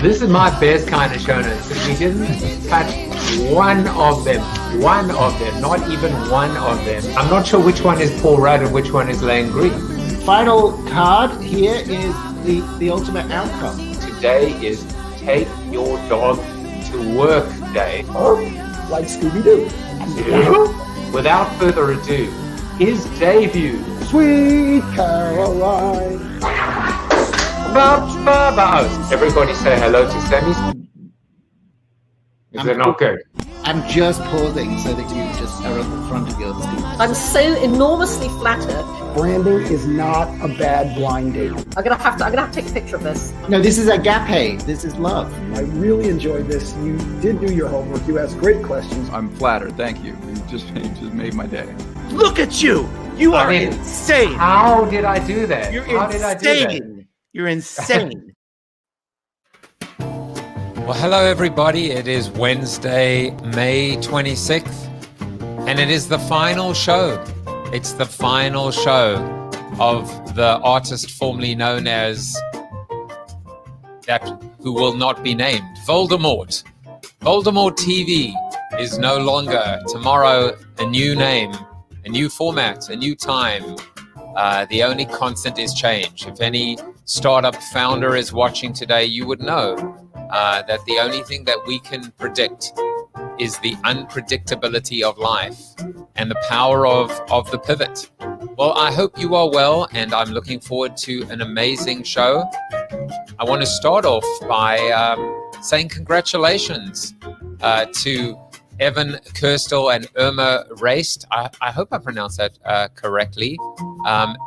This is my best kind of show notes. We didn't touch one of them, not even one of them. I'm not sure which one is Paul Rudd and which one is Lane Green. Final card here is the ultimate outcome. Today is Take Your Dog to Work Day. Like Scooby-Doo. Without further ado, his debut. Sweet Caroline. Everybody say hello to Sammy. Is it not good? I'm just pausing so that you just are at the front of your screen. I'm so enormously flattered. Branding is not a bad blind date. I'm gonna have to take a picture of this. No, this is agape. This is love. I really enjoyed this. You did do your homework. You asked great questions. I'm flattered. Thank you. You just made my day. Look at you! You are insane! How did I do that? How did I do that? You're insane. Well, hello, everybody. It is Wednesday, May 26th, and it is the final show. It's the final show of the artist formerly known as that who will not be named, Voldemort. Voldemort TV is no longer. Tomorrow, a new name, a new format, a new time. The only constant is change. If any startup founder is watching today, you would know that the only thing that we can predict is the unpredictability of life and the power of the pivot. Well, I hope you are well, and I'm looking forward to an amazing show. I want to start off by saying congratulations to Evan Kirstel and Irma Raced. I hope I pronounced that correctly.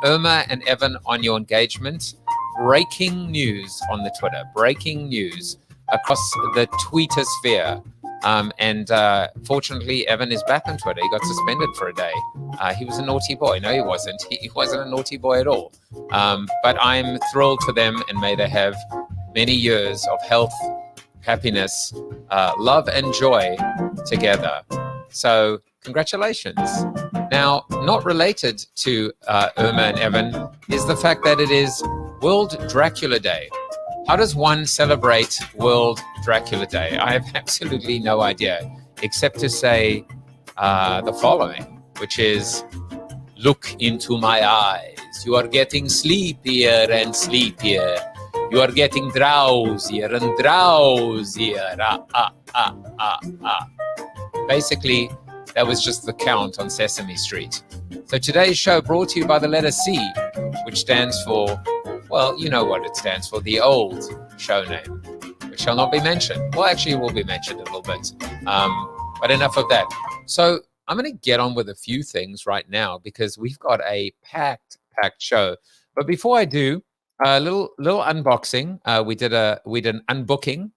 Irma and Evan, on your engagement. Breaking news on the Twitter. Breaking news across the tweetosphere. And fortunately, Evan is back on Twitter. He got suspended for a day. He was a naughty boy. No, he wasn't. He wasn't a naughty boy at all. But I'm thrilled for them, and may they have many years of health, happiness, love, and joy together. So congratulations. Now, not related to Irma and Evan is the fact that it is World Dracula Day. How does one celebrate World Dracula Day? I have absolutely no idea, except to say the following, which is, look into my eyes. You are getting sleepier and sleepier. You are getting drowsier and drowsier. Basically, that was just the count on Sesame Street. So today's show brought to you by the letter C, which stands for, well, you know what it stands for, the old show name, which shall not be mentioned. Well, actually, it will be mentioned a little bit, but enough of that. So I'm going to get on with a few things right now because we've got a packed show. But before I do, a little unboxing. We did an unboxing.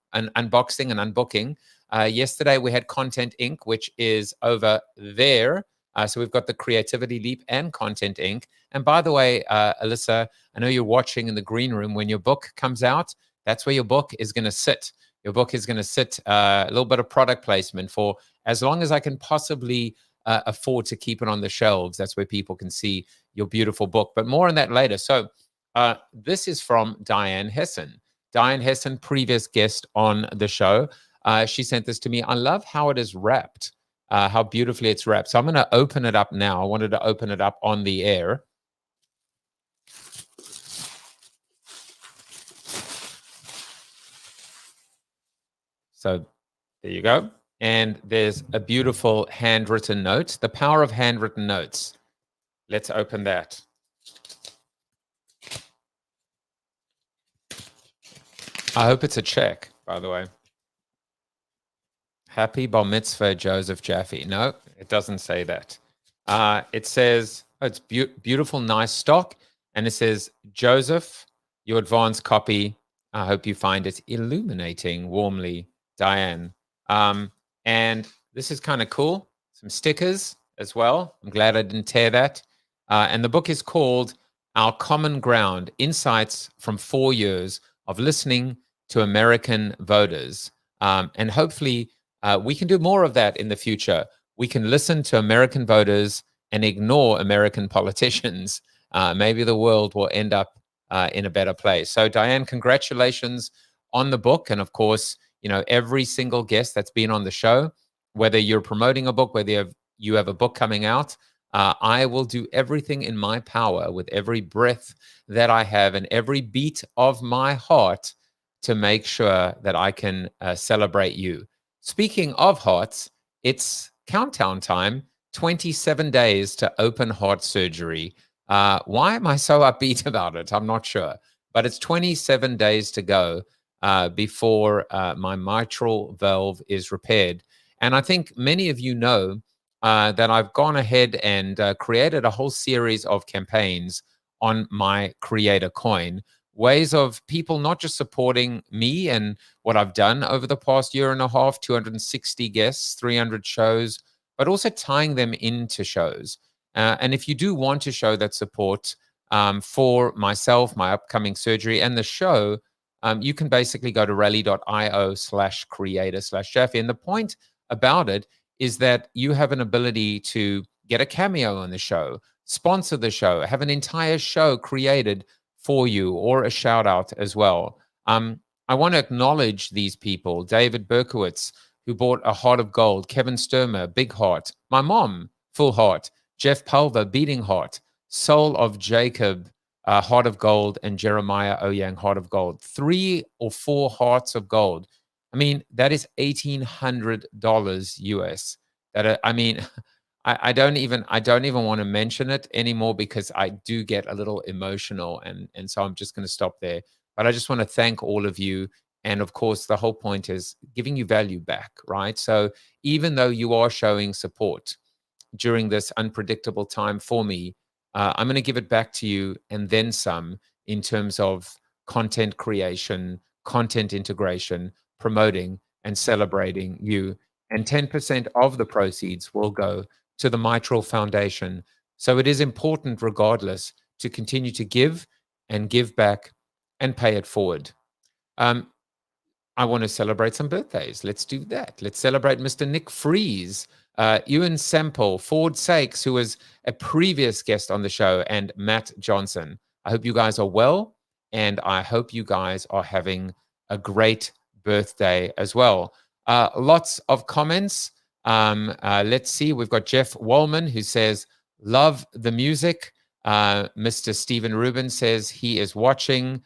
Yesterday we had Content Inc., which is over there. So we've got the Creativity Leap and Content Inc. And by the way, Alisa, I know you're watching in the green room. When your book comes out, that's where your book is going to sit. Your book is going to sit, a little bit of product placement for as long as I can possibly afford to keep it on the shelves. That's where people can see your beautiful book. But more on that later. So this is from Diane Hessen. Diane Hessen, previous guest on the show. She sent this to me. I love how it is wrapped, how beautifully it's wrapped. So I'm going to open it up now. I wanted to open it up on the air. So there you go. And there's a beautiful handwritten note. The power of handwritten notes. Let's open that. I hope it's a check, by the way. Happy Bar Mitzvah, Joseph Jaffe. No, it doesn't say that. It says, oh, it's beautiful, nice stock. And it says, Joseph, your advance copy. I hope you find it illuminating warmly, Diane. And this is kind of cool. Some stickers as well. I'm glad I didn't tear that. And the book is called Our Common Ground, Insights from 4 Years of Listening to American Voters. And hopefully we can do more of that in the future. We can listen to American voters and ignore American politicians. Maybe the world will end up in a better place. So Diane, congratulations on the book. And of course, every single guest that's been on the show, whether you're promoting a book, whether you have a book coming out, I will do everything in my power with every breath that I have and every beat of my heart to make sure that I can celebrate you. Speaking of hearts, it's countdown time, 27 days to open heart surgery. Why am I so upbeat about it? I'm not sure. But it's 27 days to go before my mitral valve is repaired. And I think many of you know that I've gone ahead and created a whole series of campaigns on my Creator Coin, ways of people not just supporting me and what I've done over the past year and a half, 260 guests, 300 shows, but also tying them into shows. And if you do want to show that support for myself, my upcoming surgery, and the show, you can basically go to rally.io/creator/Jaffe. And the point about it is that you have an ability to get a cameo on the show, sponsor the show, have an entire show created for you, or a shout out as well. I want to acknowledge these people: David Berkowitz, who bought a heart of gold; Kevin Sturmer, big heart; my mom, full heart; Jeff Pulver, beating heart; Soul of Jacob, heart of gold; and Jeremiah Oyang, heart of gold. 3 or 4 hearts of gold. I mean, that is $1,800 US. I don't even want to mention it anymore because I do get a little emotional, and so I'm just going to stop there. But I just want to thank all of you, and of course, the whole point is giving you value back, right? So even though you are showing support during this unpredictable time for me, I'm going to give it back to you and then some in terms of content creation, content integration, promoting and celebrating you. And 10% of the proceeds will go to the Mitral Foundation. So it is important, regardless, to continue to give and give back and pay it forward. I want to celebrate some birthdays. Let's do that. Let's celebrate Mr. Nick Fries, Ewan Semple, Ford Sakes, who was a previous guest on the show, and Matt Johnson. I hope you guys are well, and I hope you guys are having a great birthday as well. Lots of comments. Let's see. We've got Jeff Wallman, who says, love the music. Mr. Stephen Rubin says he is watching.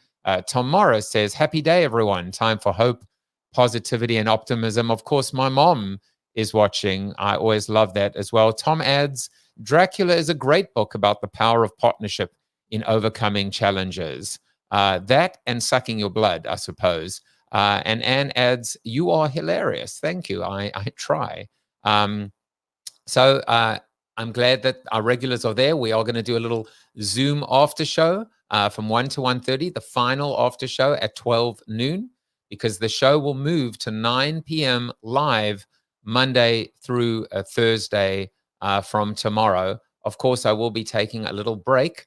Tom Morris says, happy day, everyone. Time for hope, positivity, and optimism. Of course, my mom is watching. I always love that as well. Tom adds, Dracula is a great book about the power of partnership in overcoming challenges. That and sucking your blood, I suppose. And Anne adds, you are hilarious. Thank you. I try. So I'm glad that our regulars are there. We are going to do a little Zoom after show from 1 to 1:30, the final after show at 12 noon, because the show will move to 9 p.m. live Monday through Thursday from tomorrow. Of course, I will be taking a little break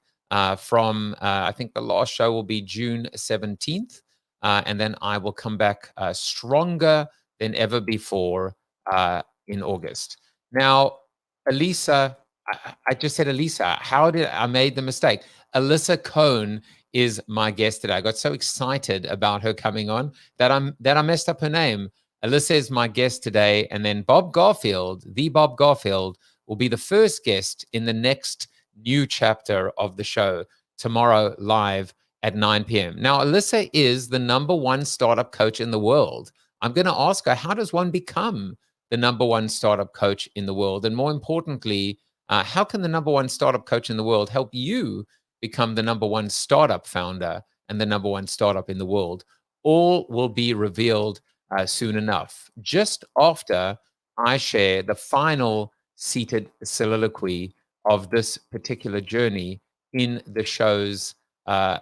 from, I think the last show will be June 17th. And then I will come back stronger than ever before in August. Now, Alisa, I just said Alisa. How did I made the mistake? Alisa Cohn is my guest today. I got so excited about her coming on that I messed up her name. Alisa is my guest today, and then Bob Garfield, the Bob Garfield, will be the first guest in the next new chapter of the show tomorrow live at 9 p.m. Now, Alisa is the #1 startup coach in the world. I'm going to ask her, how does one become the #1 startup coach in the world? And more importantly, how can the #1 startup coach in the world help you become the #1 startup founder and the #1 startup in the world? All will be revealed soon enough, just after I share the final seated soliloquy of this particular journey in the show's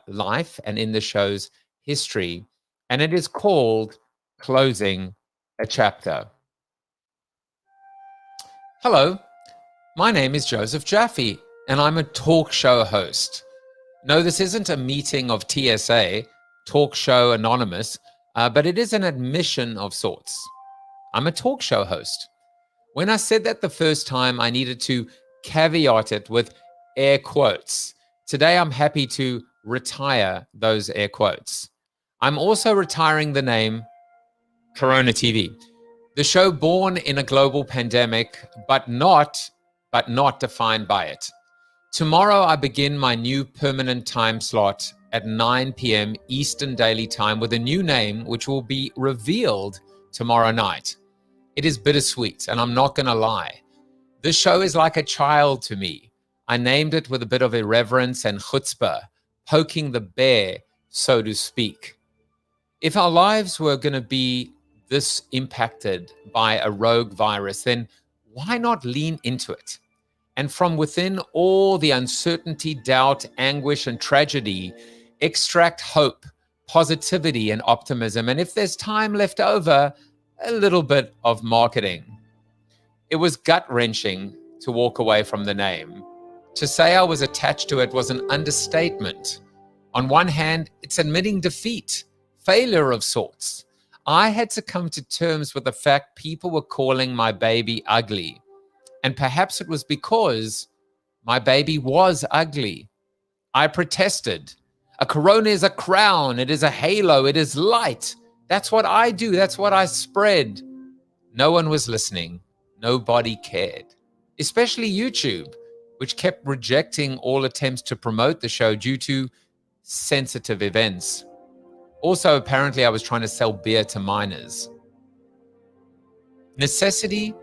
life and in the show's history. And it is called Closing a Chapter. Hello, my name is Joseph Jaffe, and I'm a talk show host. No, this isn't a meeting of TSA, Talk Show Anonymous, but it is an admission of sorts. I'm a talk show host. When I said that the first time, I needed to caveat it with air quotes. Today, I'm happy to retire those air quotes. I'm also retiring the name Corona TV. The show born in a global pandemic, but not defined by it. Tomorrow, I begin my new permanent time slot at 9 p.m. Eastern Daily Time with a new name, which will be revealed tomorrow night. It is bittersweet, and I'm not going to lie. This show is like a child to me. I named it with a bit of irreverence and chutzpah, poking the bear, so to speak. If our lives were going to be this impacted by a rogue virus, then why not lean into it? And from within all the uncertainty, doubt, anguish, and tragedy, extract hope, positivity, and optimism. And if there's time left over, a little bit of marketing. It was gut-wrenching to walk away from the name. To say I was attached to it was an understatement. On one hand, it's admitting defeat, failure of sorts. I had to come to terms with the fact people were calling my baby ugly. And perhaps it was because my baby was ugly. I protested. A corona is a crown. It is a halo. It is light. That's what I do. That's what I spread. No one was listening. Nobody cared. Especially YouTube, which kept rejecting all attempts to promote the show due to sensitive events. Also, apparently, I was trying to sell beer to minors. Necessity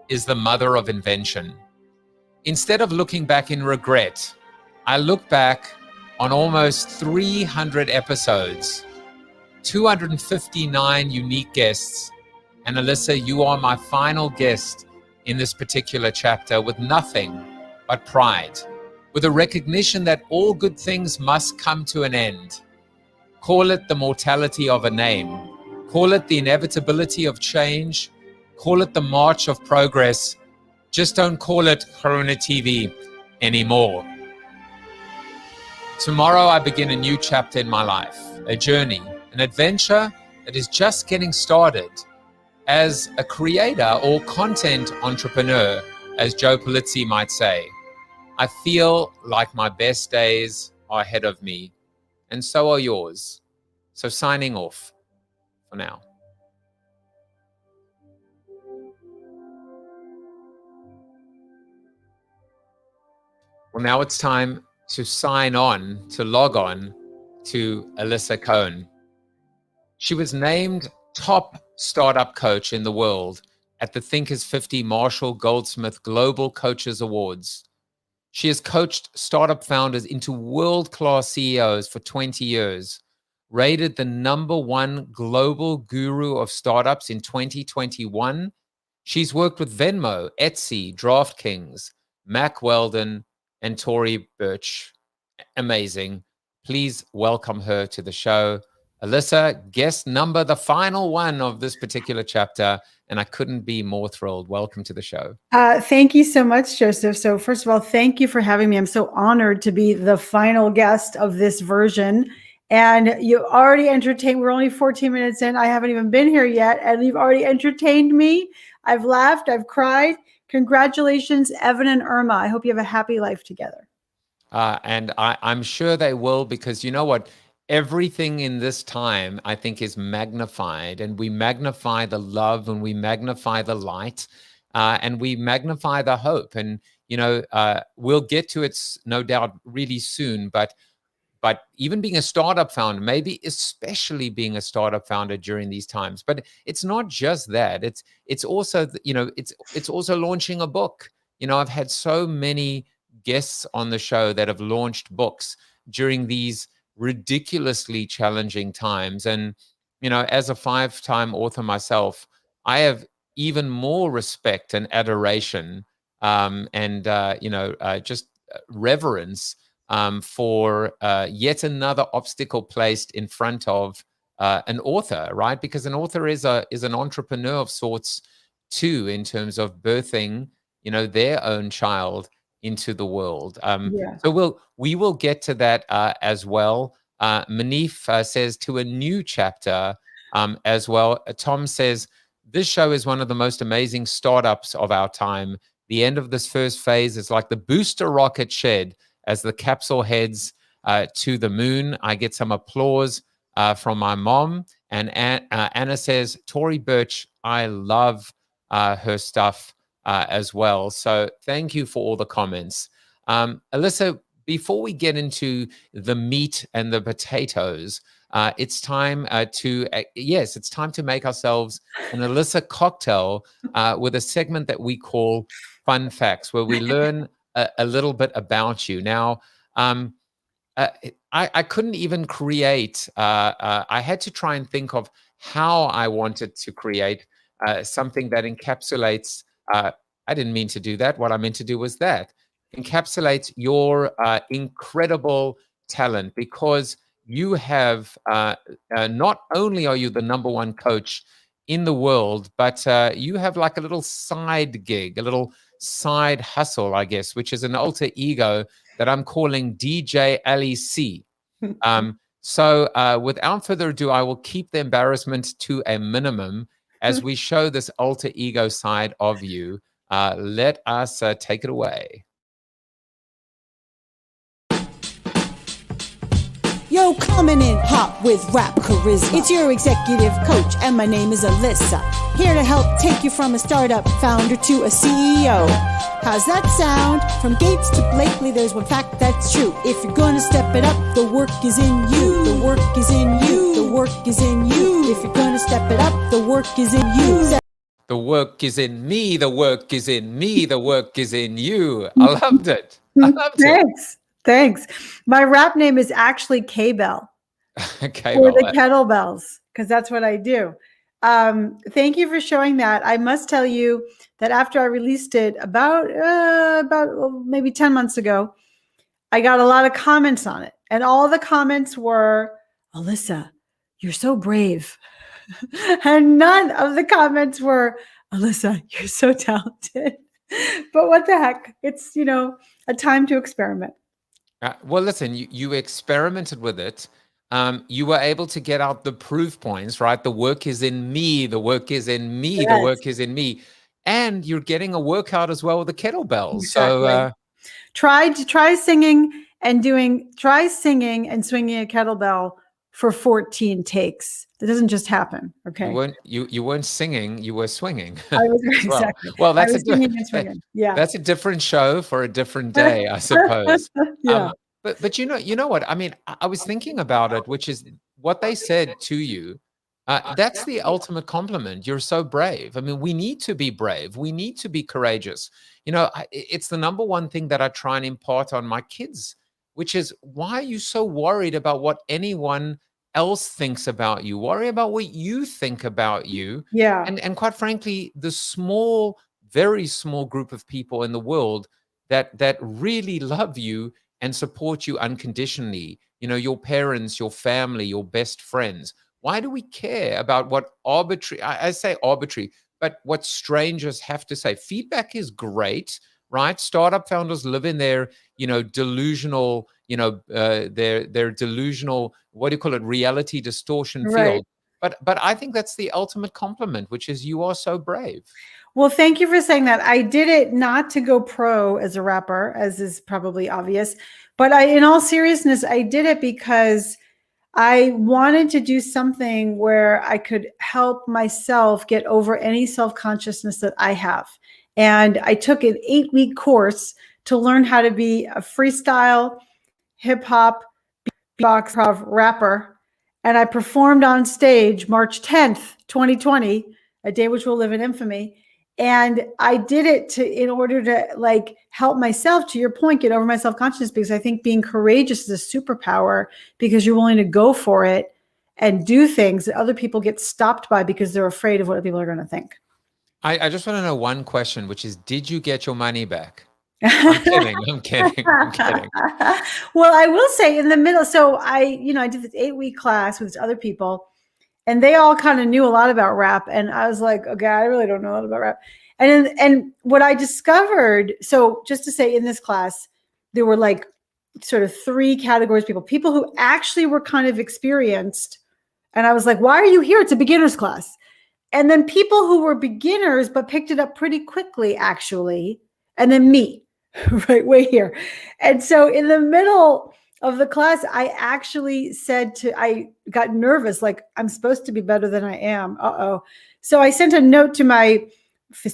is the mother of invention. Instead of looking back in regret, I look back on almost 300 episodes, 259 unique guests, and Alisa, you are my final guest in this particular chapter with nothing but pride, with a recognition that all good things must come to an end. Call it the mortality of a name, call it the inevitability of change, call it the march of progress. Just don't call it Corona TV anymore. Tomorrow I begin a new chapter in my life, a journey, an adventure that is just getting started. As a creator or content entrepreneur, as Joe Polizzi might say, I feel like my best days are ahead of me, and so are yours. So signing off for now. Well, now it's time to sign on, to log on to Alisa Cohn. She was named top startup coach in the world at the Thinkers 50 Marshall Goldsmith Global Coaches Awards. She has coached startup founders into world-class CEOs for 20 years, rated the #1 global guru of startups in 2021. She's worked with Venmo, Etsy, DraftKings, Mack Weldon, and Tory Burch. Amazing. Please welcome her to the show. Alisa, guest number, the final one of this particular chapter, and I couldn't be more thrilled. Welcome to the show. Thank you so much, Joseph. So first of all, thank you for having me. I'm so honored to be the final guest of this version. And you already entertained, we're only 14 minutes in. I haven't even been here yet, and you've already entertained me. I've laughed, I've cried. Congratulations, Evan and Irma. I hope you have a happy life together. And I'm sure they will, because you know what? Everything in this time, I think, is magnified, and we magnify the love, and we magnify the light, and we magnify the hope. And, you know, we'll get to it, no doubt, really soon. But even being a startup founder, maybe especially being a startup founder during these times, but it's not just that. It's also, you know, it's also launching a book. You know, I've had so many guests on the show that have launched books during these ridiculously challenging times. And, you know, as a 5-time author myself, I have even more respect and adoration just reverence for yet another obstacle placed in front of an author, right? Because an author is an entrepreneur of sorts too, in terms of birthing, you know, their own child into the world. So we will get to that as well. Manif says to a new chapter as well. Tom says, this show is one of the most amazing startups of our time. The end of this first phase is like the booster rocket shed as the capsule heads to the moon. I get some applause from my mom. And Anna says, Tory Birch, I love her stuff as well. So thank you for all the comments. Alisa, before we get into the meat and the potatoes, it's time it's time to make ourselves an Alisa cocktail with a segment that we call Fun Facts, where we learn a little bit about you. Now, I couldn't even create, I had to try and think of how I wanted to create something that encapsulates, I didn't mean to do that. What I meant to do was that. Encapsulates your incredible talent, because you have, not only are you the #1 coach in the world, but you have like a little side gig, a little side hustle, I guess, which is an alter ego that I'm calling DJ Ali C. So without further ado, I will keep the embarrassment to a minimum as we show this alter ego side of you. Let us take it away. Yo, coming in hot with rap charisma. It's your executive coach, and my name is Alisa. Here to help take you from a startup founder to a CEO. How's that sound? From Gates to Blakely, there's one fact that's true. If you're gonna step it up, the work is in you. The work is in you. The work is in you. If you're gonna step it up, the work is in you. The work is in me. The work is in me. The work is in you. I loved it. I loved it. Thanks. My rap name is actually K-Bell. K-Bell. Or the kettlebells, because that's what I do. Thank you for showing that. I must tell you that after I released it about maybe 10 months ago, I got a lot of comments on it. And all the comments were, Alisa, you're so brave. And none of the comments were, Alisa, you're so talented. But what the heck? It's, a time to experiment. Well, listen, you experimented with it. You were able to get out the proof points, right? The work is in me. The work is in me. Yes. The work is in me. And you're getting a workout as well with the kettlebells. Exactly. So try singing and swinging a kettlebell for 14 takes. It doesn't just happen. Okay. You weren't singing, you were swinging. I was exactly. Well, that's singing and swinging. Yeah. That's a different show for a different day, I suppose. Yeah. But you know what? I mean, I was thinking about it, which is what they said to you. That's the ultimate compliment. You're so brave. I mean, we need to be brave. We need to be courageous. It's the #1 thing that I try and impart on my kids, which is, why are you so worried about what anyone else thinks about you? Worry about what you think about you. Yeah. And quite frankly, the very small group of people in the world that really love you and support you unconditionally, your parents, your family, your best friends. Why do we care about what I say arbitrary, but what strangers have to say? Feedback is great, right? Startup founders live in their, delusional, their delusional, what do you call it? Reality distortion field. But I think that's the ultimate compliment, which is, you are so brave. Well, thank you for saying that. I did it not to go pro as a rapper, as is probably obvious, but in all seriousness, I did it because I wanted to do something where I could help myself get over any self-consciousness that I have. And I took an 8-week course to learn how to be a freestyle, hip hop, beatbox, rapper. And I performed on stage March 10th, 2020, a day which will live in infamy. And I did it in order to help myself, to your point, get over my self-consciousness, because I think being courageous is a superpower, because you're willing to go for it and do things that other people get stopped by because they're afraid of what people are going to think. I just want to know one question, which is, did you get your money back? I'm kidding. Well, I will say in the middle, so I did this 8-week class with other people, and they all kind of knew a lot about rap. And I was like, okay, I really don't know a lot about rap. And what I discovered, so just to say, in this class, there were sort of 3 categories of people who actually were kind of experienced. And I was like, why are you here? It's a beginner's class. And then people who were beginners, but picked it up pretty quickly, actually. And then me, right way here. And so in the middle, of the class, I actually I got nervous, like I'm supposed to be better than I am. So I sent a note to my,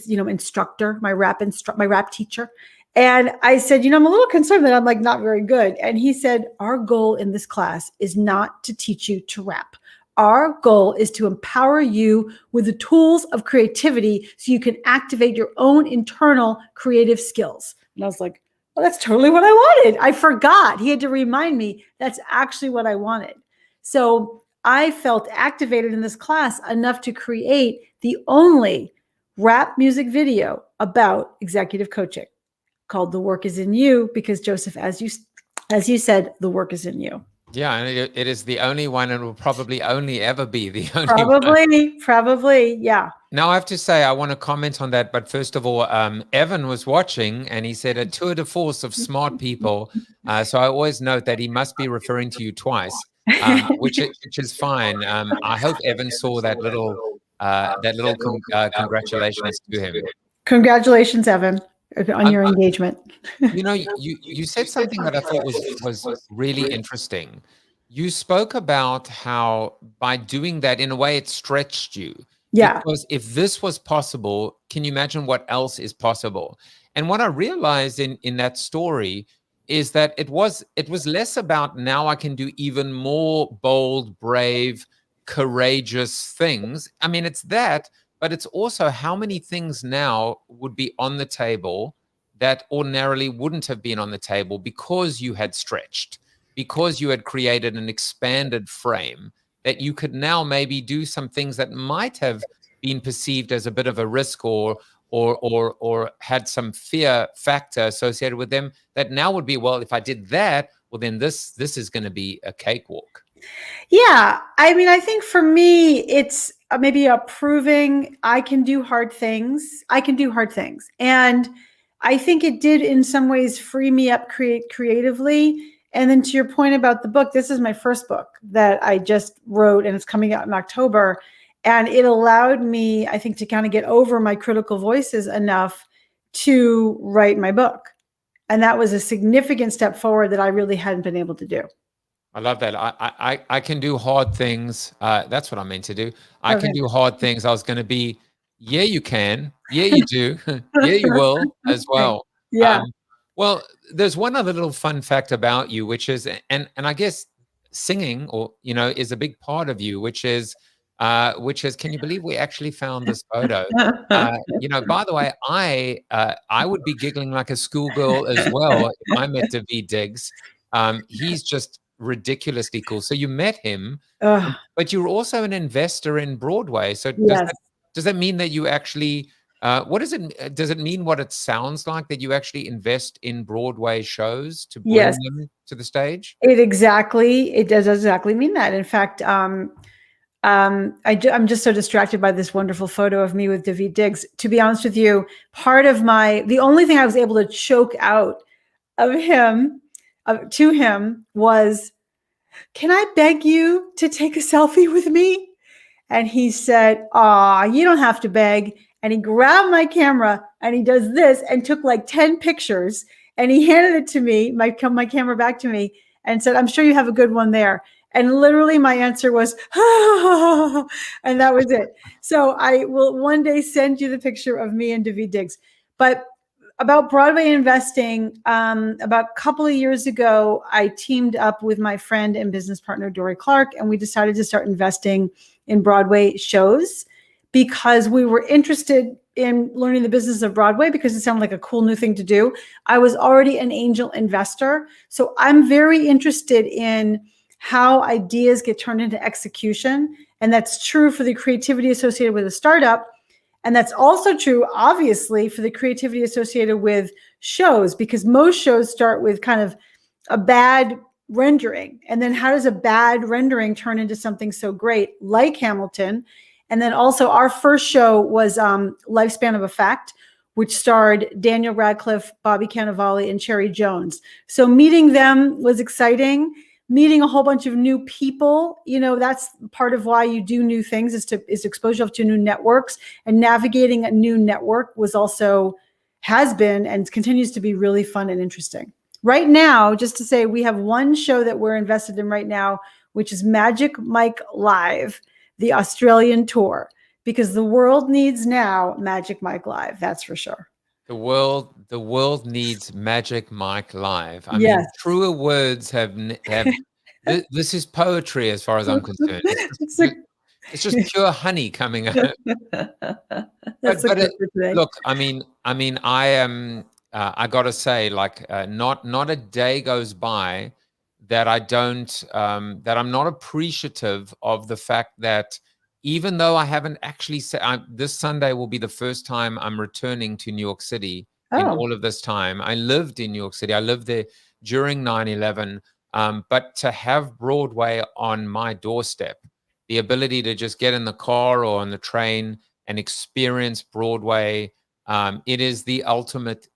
instructor, my rap teacher. And I said, I'm a little concerned that I'm like not very good. And he said, our goal in this class is not to teach you to rap. Our goal is to empower you with the tools of creativity so you can activate your own internal creative skills. And I was like, well, that's totally what I wanted. I forgot. He had to remind me that's actually what I wanted. So I felt activated in this class enough to create the only rap music video about executive coaching, called The Work Is in You, because Joseph, as you said, the work is in you. Yeah, and it is the only one, and will probably only ever be the only one. Probably, yeah. Now, I have to say, I want to comment on that. But first of all, Evan was watching, and he said a tour de force of smart people. So I always note that he must be referring to you twice, which is fine. I hope Evan saw that little congratulations to him. Congratulations, Evan, on your engagement. You said something that I thought was really interesting. You spoke about how by doing that, in a way, it stretched you. Yeah. Because if this was possible, can you imagine what else is possible? And what I realized in that story is that it was less about now I can do even more bold, brave, courageous things. I mean, it's that, but it's also how many things now would be on the table that ordinarily wouldn't have been on the table because you had stretched, because you had created an expanded frame, that you could now maybe do some things that might have been perceived as a bit of a risk or had some fear factor associated with them, that now would be, well, if I did that, well, then this is going to be a cakewalk. Yeah. I mean, I think for me, it's maybe proving I can do hard things. And I think it did in some ways free me up creatively. And then to your point about the book, this is my first book that I just wrote, and it's coming out in October. And it allowed me, I think, to kind of get over my critical voices enough to write my book. And that was a significant step forward that I really hadn't been able to do. I love that. I can do hard things. That's what I meant to do. I can do hard things. I was going to be, yeah, you can. Yeah, you do. Yeah, you will as well. Yeah. Well, there's one other little fun fact about you, which is, and I guess singing, is a big part of you, which is, can you believe we actually found this photo? By the way, I would be giggling like a schoolgirl as well if I met David Diggs. He's just ridiculously cool. So you met him, but you're also an investor in Broadway. So does that mean that you actually, does it mean what it sounds like, that you actually invest in Broadway shows to bring them to the stage? It does exactly mean that. In fact, I'm just so distracted by this wonderful photo of me with David Diggs. To be honest with you, the only thing I was able to choke out of him, to him, was, "Can I beg you to take a selfie with me?" And he said, "Aw, you don't have to beg." And he grabbed my camera and he does this and took like 10 pictures, and he handed it to me, my camera back to me, and said, "I'm sure you have a good one there." And literally my answer was, and that was it. So I will one day send you the picture of me and David Diggs. But about Broadway investing, about a couple of years ago, I teamed up with my friend and business partner, Dory Clark, and we decided to start investing in Broadway shows because we were interested in learning the business of Broadway because it sounded like a cool new thing to do. I was already an angel investor, so I'm very interested in how ideas get turned into execution. And that's true for the creativity associated with a startup. And that's also true, obviously, for the creativity associated with shows, because most shows start with kind of a bad rendering. And then how does a bad rendering turn into something so great like Hamilton? And then also our first show was Lifespan of Effect, which starred Daniel Radcliffe, Bobby Cannavale, and Cherry Jones. So meeting them was exciting. Meeting a whole bunch of new people, that's part of why you do new things, is exposure to new networks, and navigating a new network has been and continues to be really fun and interesting. right now, just to say, we have one show that we're invested in right now, which is Magic Mike Live, the Australian tour, because the world needs now Magic Mike Live. That's for sure. The world needs Magic Mike Live. I Yes. mean, truer words have this is poetry as far as I'm concerned. It's just pure honey coming out. Look, I mean, I am. I gotta say, like, not a day goes by that I don't that I'm not appreciative of the fact that even though I haven't actually said, this Sunday will be the first time I'm returning to New York City in all of this time. I lived in New York City. I lived there during 9/11. But to have Broadway on my doorstep, the ability to just get in the car or on the train and experience Broadway, it is the ultimate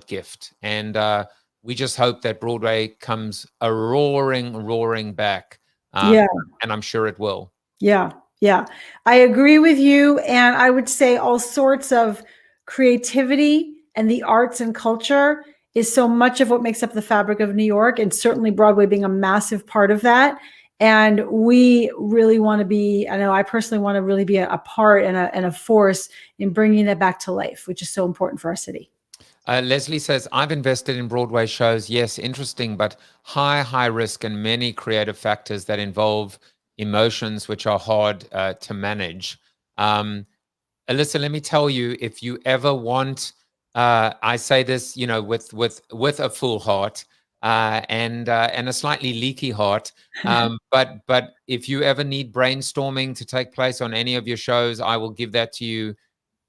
gift. And we just hope that Broadway comes a roaring back. And I'm sure it will. Yeah. I agree with you. And I would say all sorts of creativity and the arts and culture is so much of what makes up the fabric of New York, and certainly Broadway being a massive part of that. And we really want to be, I know I personally want to really be a part and a force in bringing that back to life, which is so important for our city. Leslie says, I've invested in Broadway shows. Yes, interesting, but high risk and many creative factors that involve emotions which are hard to manage. Alyssa, let me tell you, if you ever want, I say this, with a full heart and a slightly leaky heart, but if you ever need brainstorming to take place on any of your shows, I will give that to you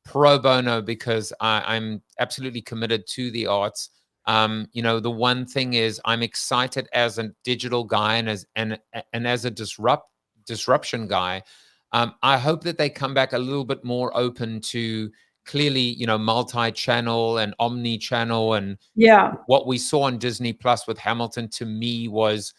pro bono, because I'm absolutely committed to the arts. The one thing is, I'm excited as a digital guy and as a disruption guy. I hope that they come back a little bit more open to clearly, multi-channel and omni-channel, and what we saw on Disney Plus with Hamilton, to me, was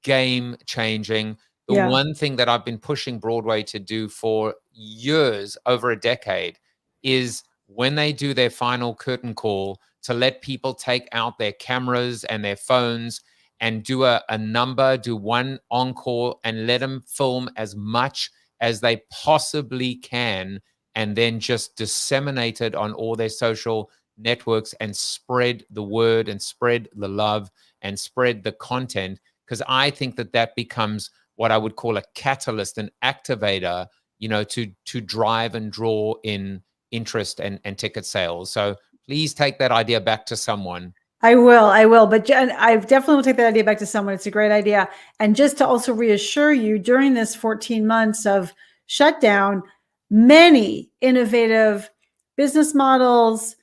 game changing. The one thing that I've been pushing Broadway to do for years, over a decade, is when they do their final curtain call, to let people take out their cameras and their phones and do a number, do one encore, and let them film as much as they possibly can, and then just disseminate it on all their social networks and spread the word and spread the love and spread the content. Because I think that becomes what I would call a catalyst, an activator, to drive and draw in interest and ticket sales. So please take that idea back to someone. I will. But Jen, I definitely will take that idea back to someone. It's a great idea. And just to also reassure you, during this 14 months of shutdown, many innovative business models,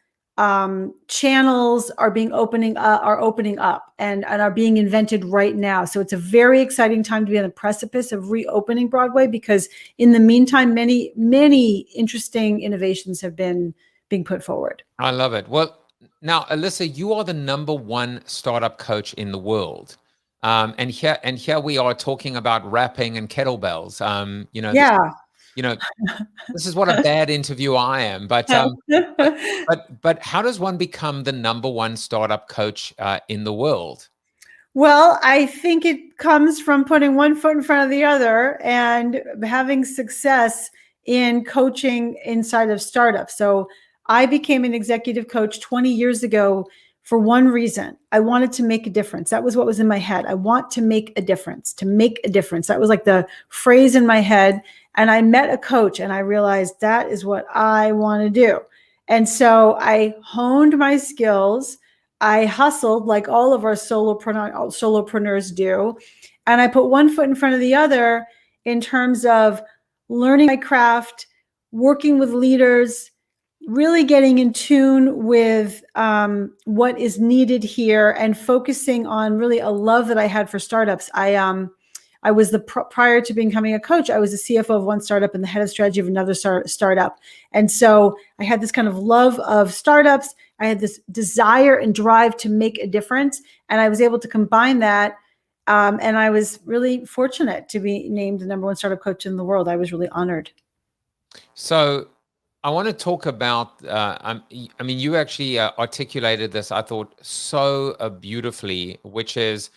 channels are opening up and are being invented right now. So it's a very exciting time to be on the precipice of reopening Broadway, because in the meantime, many interesting innovations have been being put forward. I love it. Well, now, Alyssa, you are the number 1 startup coach in the world. And here we are talking about rapping and kettlebells. This is what a bad interviewer I am. But how does one become the number 1 startup coach in the world? Well, I think it comes from putting one foot in front of the other and having success in coaching inside of startups. So I became an executive coach 20 years ago for one reason. I wanted to make a difference. That was what was in my head. I want to make a difference, That was like the phrase in my head. And I met a coach and I realized that is what I want to do. And so I honed my skills. I hustled like all of our solopreneurs do. And I put one foot in front of the other in terms of learning my craft, working with leaders, really getting in tune with what is needed here, and focusing on really a love that I had for startups. I was prior to becoming a coach, I was the CFO of one startup and the head of strategy of another startup. And so I had this kind of love of startups. I had this desire and drive to make a difference. And I was able to combine that. And I was really fortunate to be named the number 1 startup coach in the world. I was really honored. So I want to talk about, I mean, you actually articulated this, I thought, so beautifully, which is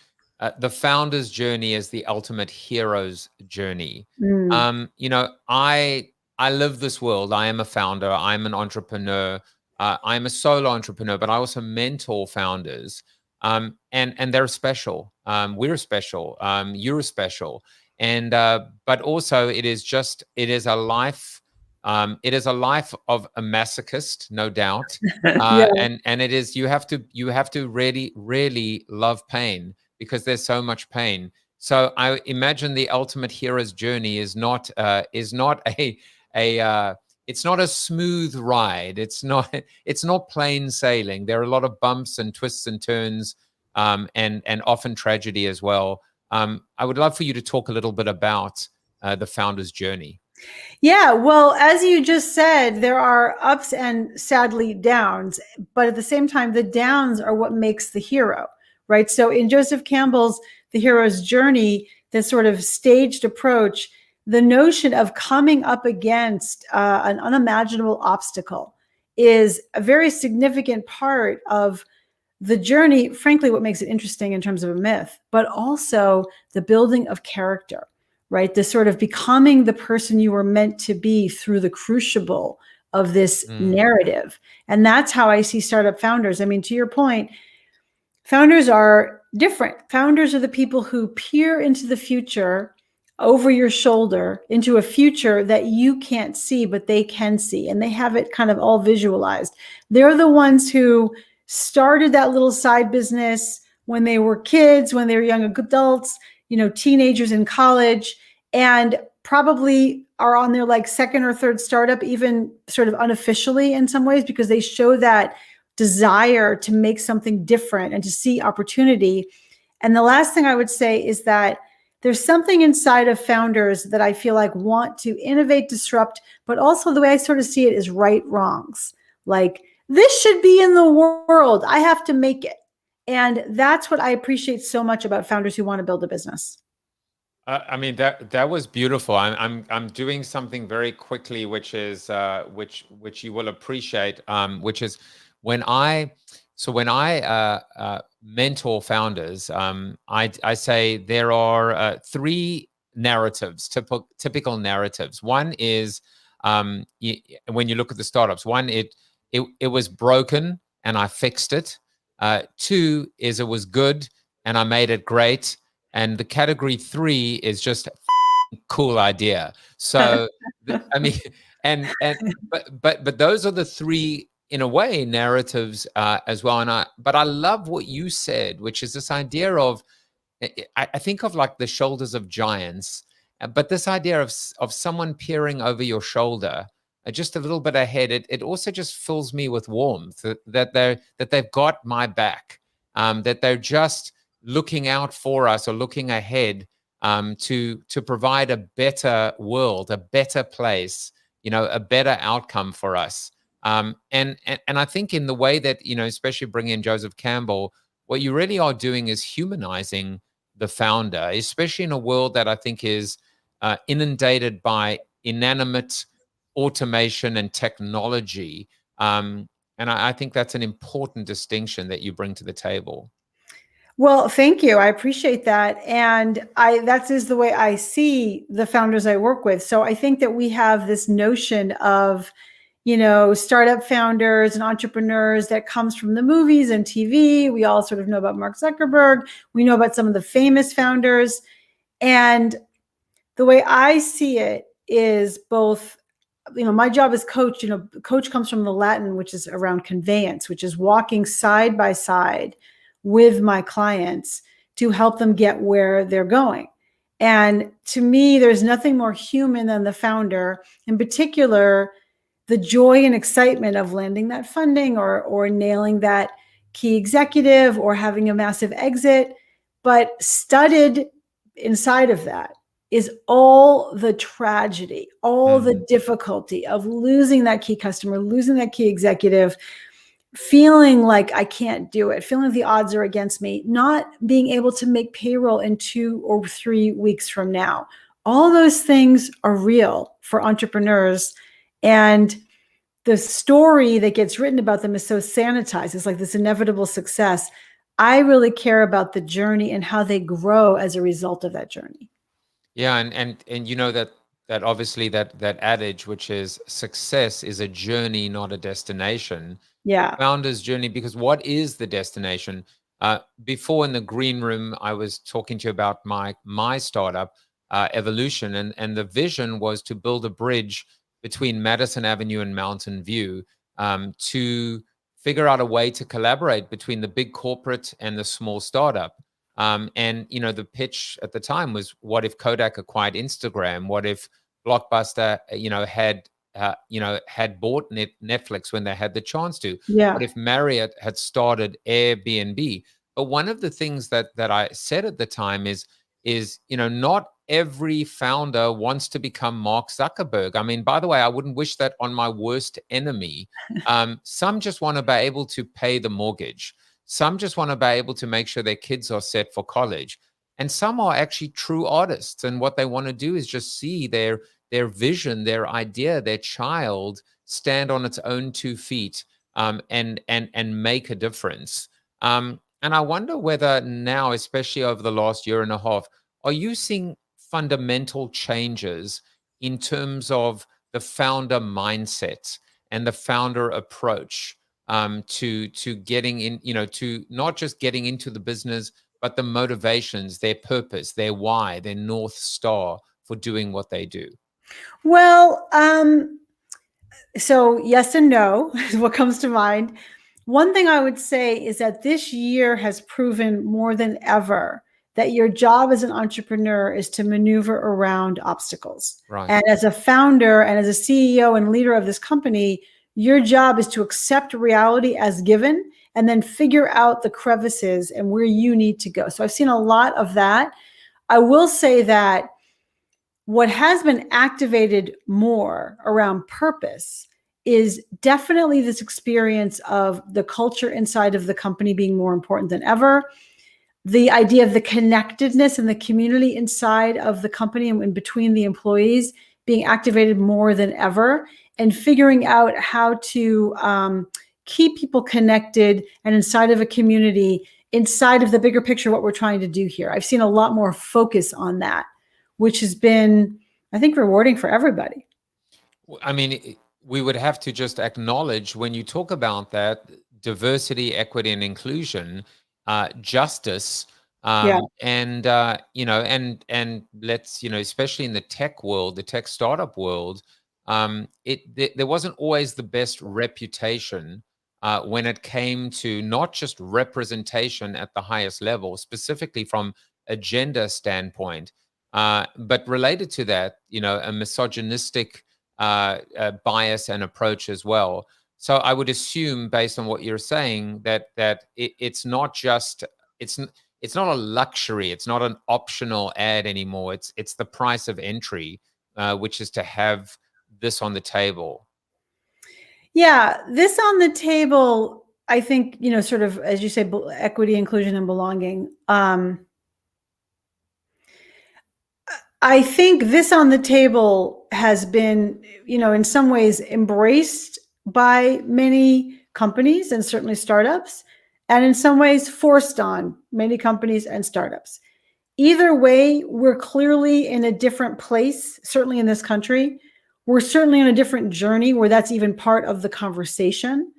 the founder's journey is the ultimate hero's journey. You know, I live this world. I am a founder. I'm an entrepreneur. I'm a solo entrepreneur, but I also mentor founders. And they're special. We're special. You're special. And but also it is a life. It is a life of a masochist, no doubt. Yeah. And it is, you have to really love pain, because there's so much pain. So I imagine the ultimate hero's journey is not a it's not a smooth ride. It's not plain sailing. There are a lot of bumps and twists and turns, and often tragedy as well. I would love for you to talk a little bit about the founder's journey. Yeah, well, as you just said, there are ups and sadly downs, but at the same time, the downs are what makes the hero, right? So in Joseph Campbell's The Hero's Journey, this sort of staged approach, the notion of coming up against an unimaginable obstacle is a very significant part of the journey, frankly, what makes it interesting in terms of a myth, but also the building of character, right? The sort of becoming the person you were meant to be through the crucible of this narrative. And that's how I see startup founders. I mean, to your point, founders are different. Founders are the people who peer into the future over your shoulder, into a future that you can't see, but they can see. And they have it kind of all visualized. They're the ones who started that little side business when they were kids, when they were young adults, you know, teenagers in college, and probably are on their like second or third startup, even sort of unofficially in some ways, because they show that desire to make something different and to see opportunity. And the last thing I would say is that there's something inside of founders that I feel like want to innovate, disrupt, but also the way I sort of see it is right wrongs. Like, this should be in the world. I have to make it. And that's what I appreciate so much about founders who want to build a business. I mean, that was beautiful. I'm doing something very quickly, which is which you will appreciate. Which is when I mentor founders, I say there are three narratives, typical narratives. One is when you look at the startups. One, it was broken and I fixed it. Two is it was good and I made it great. And the category three is just a cool idea. So, I mean, but those are the three, in a way, narratives as well. But I love what you said, which is this idea of, I think of like the shoulders of giants, but this idea of someone peering over your shoulder, just a little bit ahead, it also just fills me with warmth that they've got my back, that they're just looking out for us or looking ahead to provide a better world, a better place, you know, a better outcome for us. And I think in the way that, you know, especially bringing in Joseph Campbell, what you really are doing is humanizing the founder, especially in a world that I think is inundated by inanimate automation and technology. And I think that's an important distinction that you bring to the table. Well, thank you. I appreciate that. And that is the way I see the founders I work with. So I think that we have this notion of, you know, startup founders and entrepreneurs that comes from the movies and TV. We all sort of know about Mark Zuckerberg. We know about some of the famous founders. And the way I see it is both, you know, my job as coach, you know, coach comes from the Latin, which is around conveyance, which is walking side by side with my clients to help them get where they're going. And to me, there's nothing more human than the founder, in particular, the joy and excitement of landing that funding or nailing that key executive or having a massive exit. But studded inside of that is all the tragedy, all the difficulty of losing that key customer, losing that key executive, feeling like I can't do it, feeling the odds are against me, not being able to make payroll in 2 or 3 weeks from now. All those things are real for entrepreneurs. And the story that gets written about them is so sanitized. It's like this inevitable success. I really care about the journey and how they grow as a result of that journey. Yeah, and you know that obviously that adage, which is success is a journey, not a destination. Yeah. Founder's journey, because what is the destination? Before in the green room, I was talking to you about my startup, Evolution, and the vision was to build a bridge between Madison Avenue and Mountain View, to figure out a way to collaborate between the big corporate and the small startup. And you know, the pitch at the time was, what if Kodak acquired Instagram? What if Blockbuster, had bought Netflix when they had the chance to? Yeah. What if Marriott had started Airbnb? But one of the things that I said at the time is not every founder wants to become Mark Zuckerberg. I mean, by the way, I wouldn't wish that on my worst enemy. Some just want to be able to pay the mortgage. Some just want to be able to make sure their kids are set for college. And some are actually true artists. And what they want to do is just see their vision, their idea, their child stand on its own 2 feet, and make a difference. And I wonder whether now, especially over the last year and a half, are you seeing fundamental changes in terms of the founder mindset and the founder approach, to getting in, to not just getting into the business, but the motivations, their purpose, their why, their North Star for doing what they do? Well, so yes and no is what comes to mind. One thing I would say is that this year has proven more than ever that your job as an entrepreneur is to maneuver around obstacles. Right. And as a founder and as a CEO and leader of this company, your job is to accept reality as given and then figure out the crevices and where you need to go. So I've seen a lot of that. I will say that what has been activated more around purpose is definitely this experience of the culture inside of the company being more important than ever. The idea of the connectedness and the community inside of the company and between the employees being activated more than ever, and figuring out how to keep people connected and inside of a community, inside of the bigger picture, what we're trying to do here. I've seen a lot more focus on that, which has been, I think, rewarding for everybody. I mean, we would have to just acknowledge, when you talk about that, diversity, equity, and inclusion, justice, and let's, especially in the tech world, the tech startup world, there wasn't always the best reputation when it came to not just representation at the highest level, specifically from a gender standpoint, but related to that, a misogynistic bias and approach as well. So I would assume, based on what you're saying, that it's not just it's not a luxury, it's not an optional ad anymore. It's the price of entry, which is to have this on the table. Yeah, this on the table, I think, sort of, as you say, equity, inclusion, and belonging. I think this on the table has been, in some ways embraced by many companies and certainly startups, and in some ways forced on many companies and startups. Either way, we're clearly in a different place, certainly in this country. We're certainly on a different journey where that's even part of the conversation.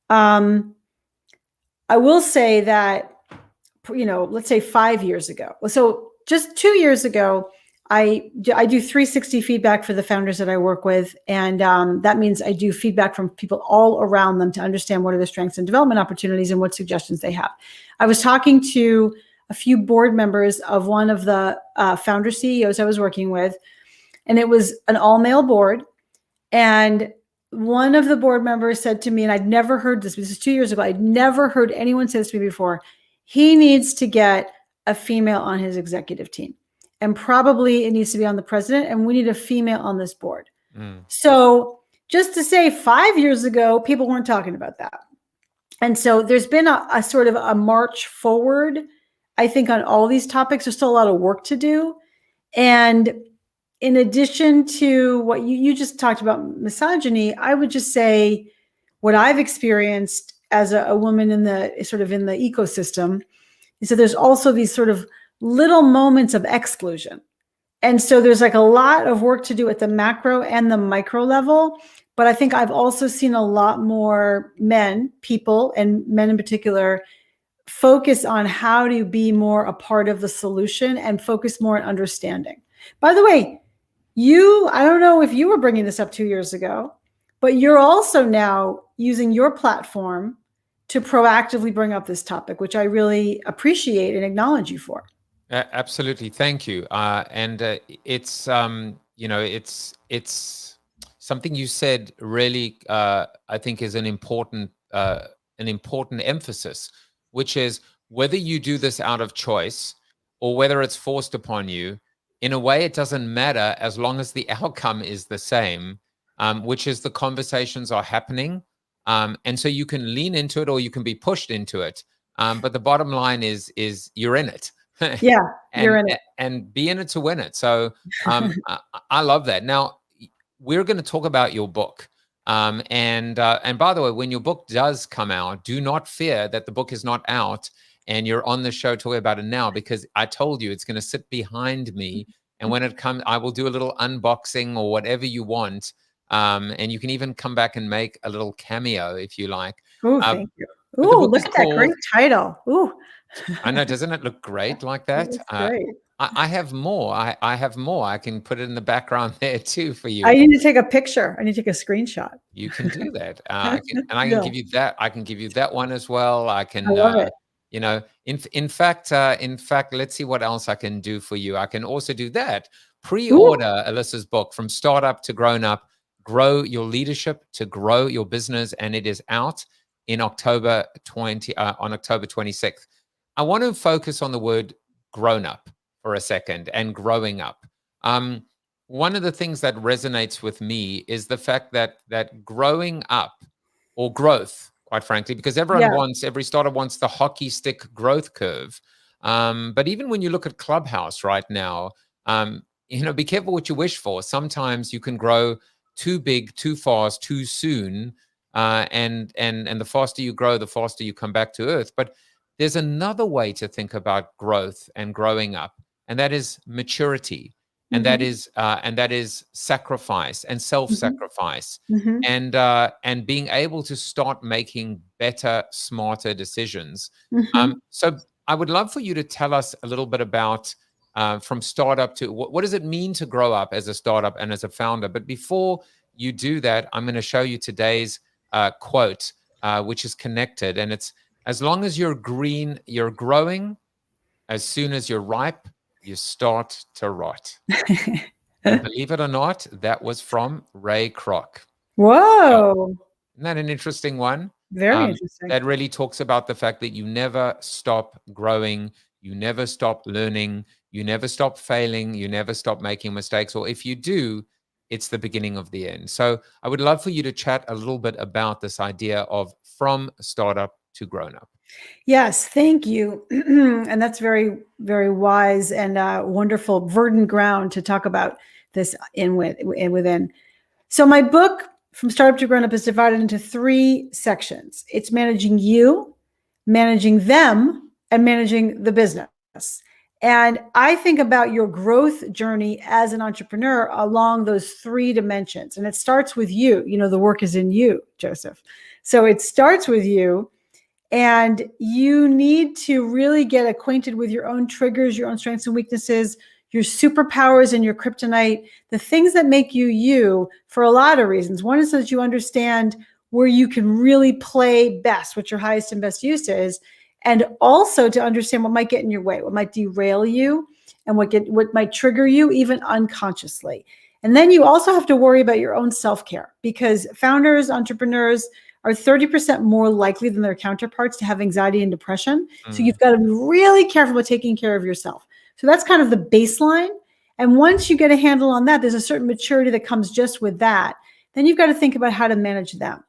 I will say that, let's say 5 years ago. So just 2 years ago, I do 360 feedback for the founders that I work with. And that means I do feedback from people all around them to understand what are the strengths and development opportunities and what suggestions they have. I was talking to a few board members of one of the founder CEOs I was working with, and it was an all-male board. And one of the board members said to me, and I'd never heard this is 2 years ago, I'd never heard anyone say this to me before, he needs to get a female on his executive team. And probably it needs to be on the president, and we need a female on this board. So just to say, 5 years ago, people weren't talking about that. And so there's been a sort of a march forward, I think, on all these topics. There's still a lot of work to do. And in addition to what you just talked about misogyny, I would just say what I've experienced as a woman in the ecosystem is that there's also these sort of little moments of exclusion. And so there's like a lot of work to do at the macro and the micro level. But I think I've also seen a lot more people and men in particular, focus on how to be more a part of the solution and focus more on understanding. By the way, I don't know if you were bringing this up 2 years ago, but you're also now using your platform to proactively bring up this topic, which I really appreciate and acknowledge you for. Absolutely, thank you. It's it's something you said really, I think, is an important emphasis, which is whether you do this out of choice or whether it's forced upon you. In a way, it doesn't matter as long as the outcome is the same, which is the conversations are happening. And so you can lean into it or you can be pushed into it. But the bottom line is you're in it. Yeah, you're in it. And be in it to win it. So I love that. Now, we're going to talk about your book. And by the way, when your book does come out, do not fear that the book is not out and you're on the show talking about it now, because I told you it's going to sit behind me. And when it comes, I will do a little unboxing or whatever you want. And you can even come back and make a little cameo if you like. Oh, thank you. Ooh, look at that great title. Ooh. I know, doesn't it look great like that? Great. I have more. I have more. I can put it in the background there too for you. I need to take a picture. I need to take a screenshot. You can do that. I can give you that. I can give you that one as well. I can, love it. In fact, let's see what else I can do for you. I can also do that. Pre-order Alisa's book, From Startup to Grown Up, Grow Your Leadership to Grow Your Business. And it is out in on October 26th. I want to focus on the word grown up for a second and growing up. One of the things that resonates with me is the fact that growing up, or growth, quite frankly, because every startup wants the hockey stick growth curve. But even when you look at Clubhouse right now, be careful what you wish for. Sometimes you can grow too big, too fast, too soon. And the faster you grow, the faster you come back to earth. But there's another way to think about growth and growing up, and that is maturity, and that is sacrifice and self-sacrifice, and being able to start making better, smarter decisions. So I would love for you to tell us a little bit about from startup to what does it mean to grow up as a startup and as a founder. But before you do that, I'm going to show you today's quote, which is connected, and it's, as long as you're green, you're growing. As soon as you're ripe, you start to rot. And believe it or not, that was from Ray Kroc. Whoa. Isn't that an interesting one? Very interesting. That really talks about the fact that you never stop growing. You never stop learning. You never stop failing. You never stop making mistakes. Or if you do, it's the beginning of the end. So I would love for you to chat a little bit about this idea of from startup to grown up. Yes, thank you. And that's very, very wise and wonderful, verdant ground to talk about this within. So my book, From Startup to Grown Up, is divided into 3 sections. It's managing you, managing them, and managing the business. And I think about your growth journey as an entrepreneur along those 3 dimensions. And it starts with you. The work is in you, Joseph. So it starts with you. And you need to really get acquainted with your own triggers, your own strengths and weaknesses, your superpowers and your kryptonite, the things that make you you for a lot of reasons. One is so that you understand where you can really play best, what your highest and best use is, and also to understand what might get in your way, what might derail you, and what might trigger you even unconsciously. And then you also have to worry about your own self-care, because founders, entrepreneurs are 30% more likely than their counterparts to have anxiety and depression. So you've got to be really careful about taking care of yourself. So that's kind of the baseline. And once you get a handle on that, there's a certain maturity that comes just with that. Then you've got to think about how to manage them.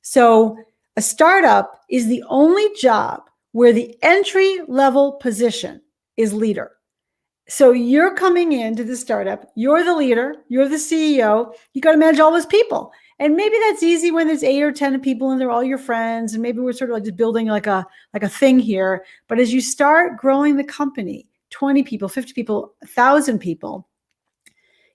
So a startup is the only job where the entry level position is leader. So you're coming into the startup, you're the leader, you're the CEO, you got to manage all those people. And maybe that's easy when there's 8 or 10 people and they're all your friends. And maybe we're sort of like just building like a thing here. But as you start growing the company, 20 people, 50 people, 1,000 people,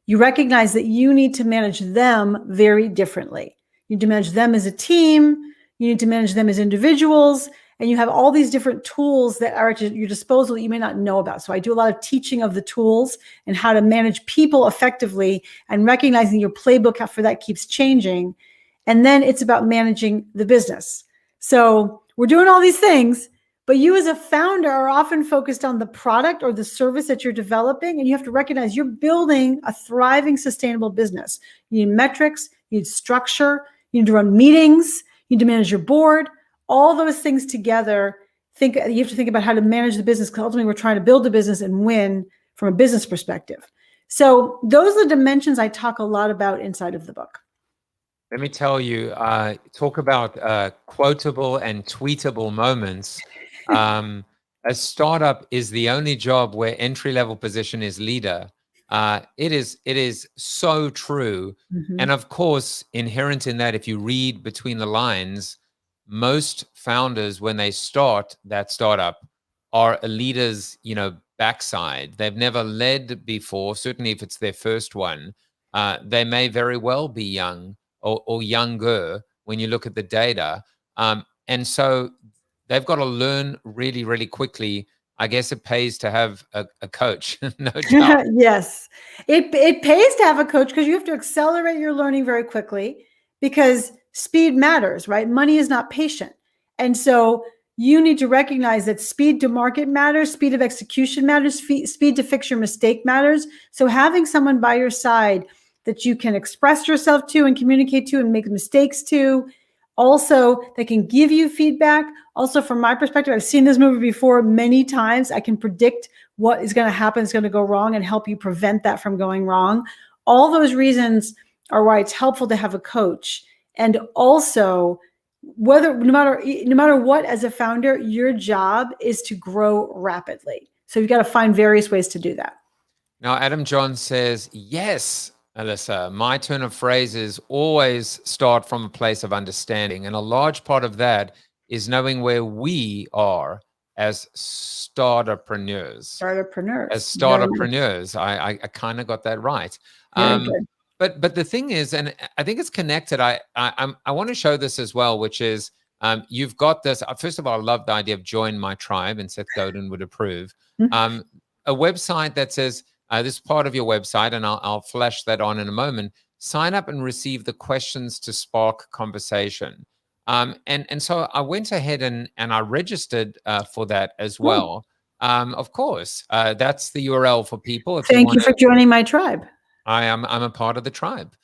you recognize that you need to manage them very differently. You need to manage them as a team. You need to manage them as individuals. And you have all these different tools that are at your disposal that you may not know about. So I do a lot of teaching of the tools and how to manage people effectively, and recognizing your playbook for that keeps changing. And then it's about managing the business. So we're doing all these things, but you as a founder are often focused on the product or the service that you're developing. And you have to recognize you're building a thriving, sustainable business. You need metrics, you need structure, you need to run meetings, you need to manage your board. All those things together, you have to think about how to manage the business, because ultimately we're trying to build a business and win from a business perspective. So those are the dimensions I talk a lot about inside of the book. Let me tell you, talk about quotable and tweetable moments. A startup is the only job where entry-level position is leader. It is so true. Mm-hmm. And of course, inherent in that, if you read between the lines, most founders, when they start that startup, are a leader's, backside. They've never led before. Certainly, if it's their first one, they may very well be young or younger when you look at the data, and so they've got to learn really, really quickly. I guess it pays to have a coach, no doubt. Yes, it pays to have a coach, because you have to accelerate your learning very quickly, because speed matters, right? Money is not patient. And so you need to recognize that speed to market matters, speed of execution matters, speed to fix your mistake matters. So having someone by your side that you can express yourself to and communicate to and make mistakes to, also they can give you feedback. Also, from my perspective, I've seen this movie before many times. I can predict what is going to happen, is going to go wrong, and help you prevent that from going wrong. All those reasons are why it's helpful to have a coach. And also, no matter what, as a founder, your job is to grow rapidly. So you've got to find various ways to do that. Now, Adam John says, yes, Alisa, my turn of phrases always start from a place of understanding. And a large part of that is knowing where we are as startuppreneurs. As startuppreneurs. I kind of got that right. But the thing is, and I think it's connected. I want to show this as well, which is you've got this. First of all, I love the idea of join my tribe, and Seth Godin would approve. Mm-hmm. A website that says this is part of your website, and I'll flash that on in a moment. Sign up and receive the questions to spark conversation. And so I went ahead and I registered for that as well. Of course, that's the URL for people. Thank you for joining my tribe. I'm a part of the tribe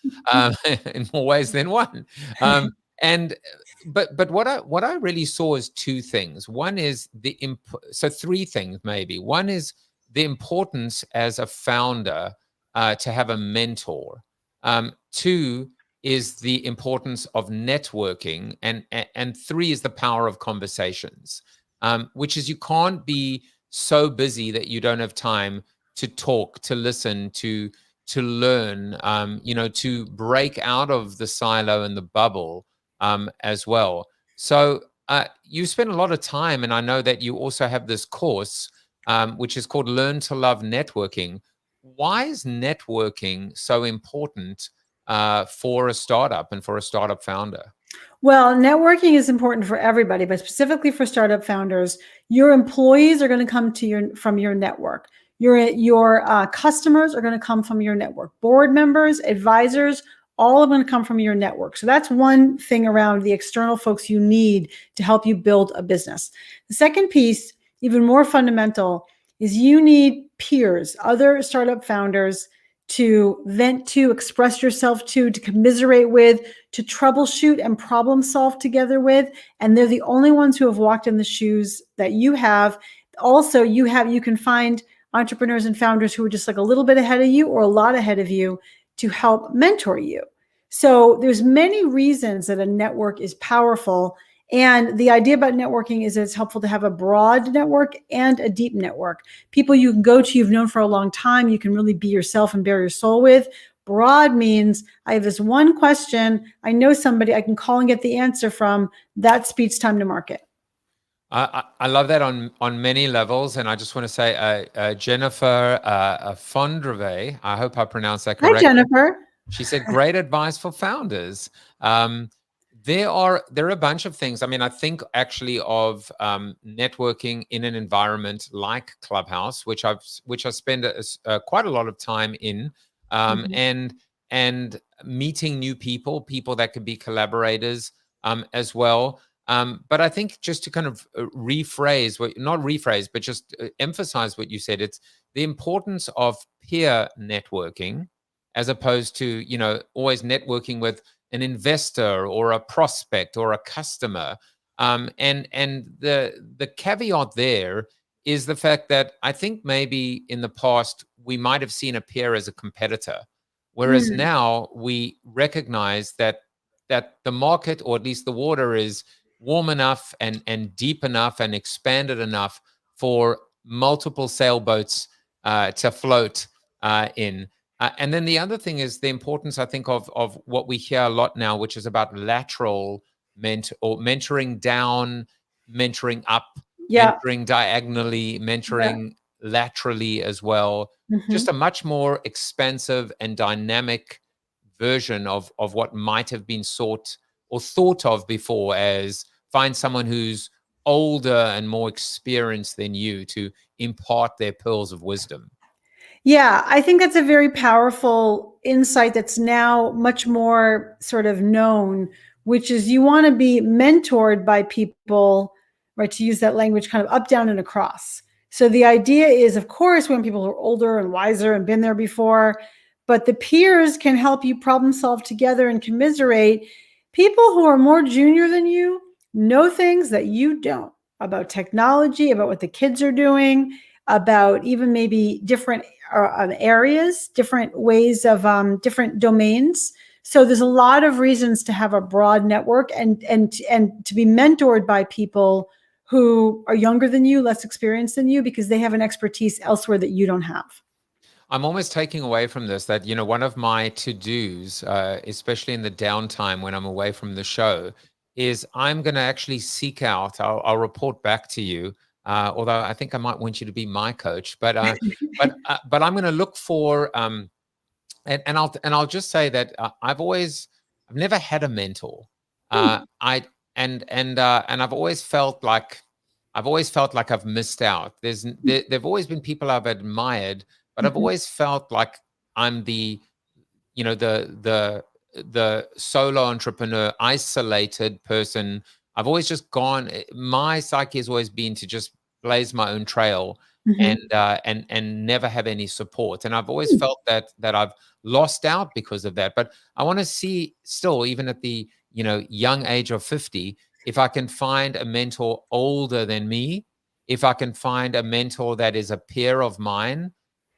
in more ways than one. But what I really saw is two things. One is three things maybe. One is the importance as a founder to have a mentor. Two is the importance of networking, and three is the power of conversations, which is you can't be so busy that you don't have time to talk, to listen, to learn, to break out of the silo and the bubble as well. So you spend a lot of time, and I know that you also have this course, which is called Learn to Love Networking. Why is networking so important for a startup and for a startup founder? Well, networking is important for everybody, but specifically for startup founders. Your employees are going to come from your network. Your customers are going to come from your network. Board members, advisors, all are going to come from your network. So that's one thing around the external folks you need to help you build a business. The second piece, even more fundamental, is you need peers, other startup founders to vent to, express yourself to commiserate with, to troubleshoot and problem solve together with. And they're the only ones who have walked in the shoes that you have. Also, you can find entrepreneurs and founders who are just like a little bit ahead of you or a lot ahead of you to help mentor you. So there's many reasons that a network is powerful. And the idea about networking is that it's helpful to have a broad network and a deep network. People you can go to, you've known for a long time, you can really be yourself and bare your soul with. Broad means I have this one question, I know somebody I can call and get the answer from. That speeds time to market. I love that on many levels, and I just want to say, Jennifer Fondreve, I hope I pronounced that correctly. Hi, Jennifer. She said, "Great advice for founders." There are a bunch of things. I mean, I think actually of networking in an environment like Clubhouse, which I spend quite a lot of time in, and meeting new people that could be collaborators as well. But I think just to kind of but just emphasize what you said, it's the importance of peer networking as opposed to, always networking with an investor or a prospect or a customer. And the caveat there is the fact that I think maybe in the past, we might have seen a peer as a competitor, whereas now we recognize that the market, or at least the water, is warm enough and deep enough and expanded enough for multiple sailboats to float in. And then the other thing is the importance, I think, of what we hear a lot now, which is about lateral mentoring down, mentoring up, mentoring diagonally, mentoring laterally as well. Just a much more expansive and dynamic version of what might have been thought of before as find someone who's older and more experienced than you to impart their pearls of wisdom. Yeah, I think that's a very powerful insight that's now much more sort of known, which is you want to be mentored by people, right? To use that language, kind of up, down, and across. So the idea is, of course, when people are older and wiser and been there before, but the peers can help you problem solve together and commiserate. People who are more junior than you know things that you don't about technology, about what the kids are doing, about even maybe different areas, different ways of different domains. So there's a lot of reasons to have a broad network and to be mentored by people who are younger than you, less experienced than you, because they have an expertise elsewhere that you don't have. I'm almost taking away from this that, one of my to-dos, especially in the downtime when I'm away from the show, is I'm going to actually seek out, I'll report back to you, although I think I might want you to be my coach, but I'm going to look for, and I'll just say that I've never had a mentor. I've always felt like I've missed out. There've always been people I've admired, but I've always felt like I'm the solo entrepreneur, isolated person. I've always just gone. My psyche has always been to just blaze my own trail and never have any support. And I've always felt that I've lost out because of that. But I want to see still, even at the young age of 50, if I can find a mentor older than me, if I can find a mentor that is a peer of mine.